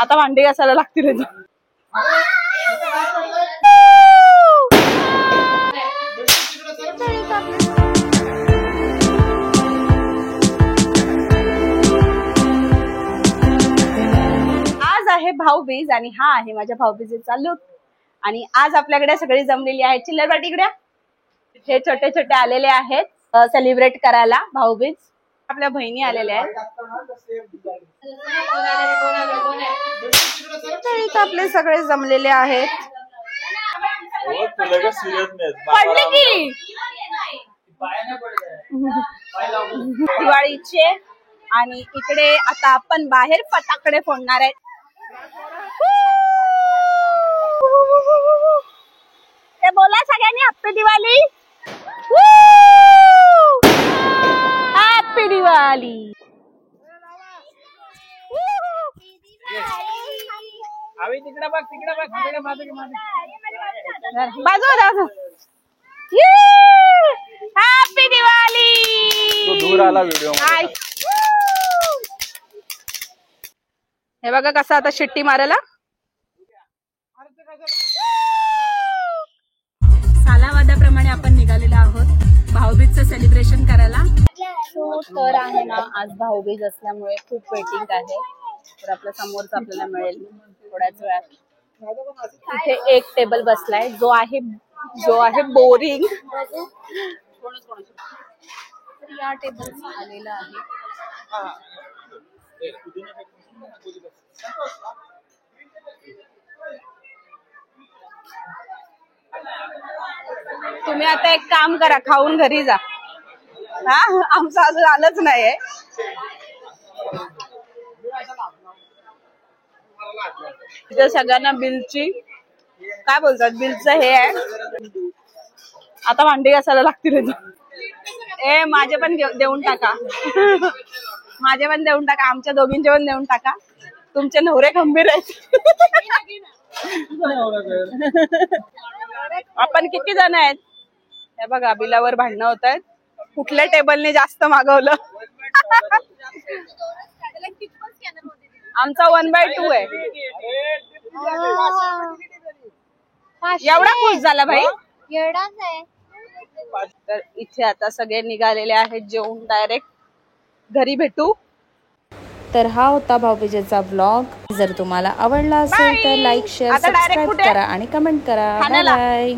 आता भांडी घासायला लागतील. आज आहे भाऊबीज आणि हा आहे माझ्या भाऊबीजेचा लुक. आणि आज आपल्याकडे सगळी जमलेली आहे चिल्लर पार्टी इकडे. हे छोटे छोटे आलेले आहेत सेलिब्रेट करायला भाऊबीज. आपल्या बहिणी आलेल्या आहेत. आपले सगळे जमलेले आहेत. दिवाळीचे आणि इकडे आता आपण बाहेर फटाकडे फोडणार आहेत. ते बोला सगळ्यांनी हॅपी दिवाळी. हॅपी दिवाळी. बाजू हॅपी दिवाळी. दूर आला व्हिडिओ. हे बघा कसं आता शिट्टी मारायला. सालावादाप्रमाणे आपण निघालेलो आहोत भाऊबीजचं सेलिब्रेशन करायला. तर आहे ना आज भाऊबीज असल्यामुळे खूप वेटिंग आहे. तर आपल्या समोरच आपल्याला मिळेल थोड्याच वेळात. तिथे एक टेबल बसलाय जो आहे बोरिंग. तर या टेबल आलेला आहे. तुम्ही आता एक काम करा, खाऊन घरी जा. हा आमचं अजून आलंच नाहीये. तिथे सगळ्यांना बिलची काय बोलतात बिलचं हे आहे. आता भांडी घासायला लागतील. माझे पण देऊन टाका. माझे पण देऊन टाका. आमच्या दोघींचे पण देऊन टाका. तुमचे नवरे खंबीर आहेत. आपण किती जण आहेत हे बघा. बिलावर भांडणं होत आहेत. कुठल्या टेबलने जास्त मागवलं. आमचा 1/2 आहे. एवढा खुश झाला भाई. एवढाच आहे. तर इथे आता सगळे निघालेले आहेत जेवून डायरेक्ट घरी भेटू. तर हा होता भाऊबीजेचा ब्लॉग. जर तुम्हाला आवडला असेल तर लाईक शेअर सबस्क्राईब करा आणि कमेंट करा. Bye bye.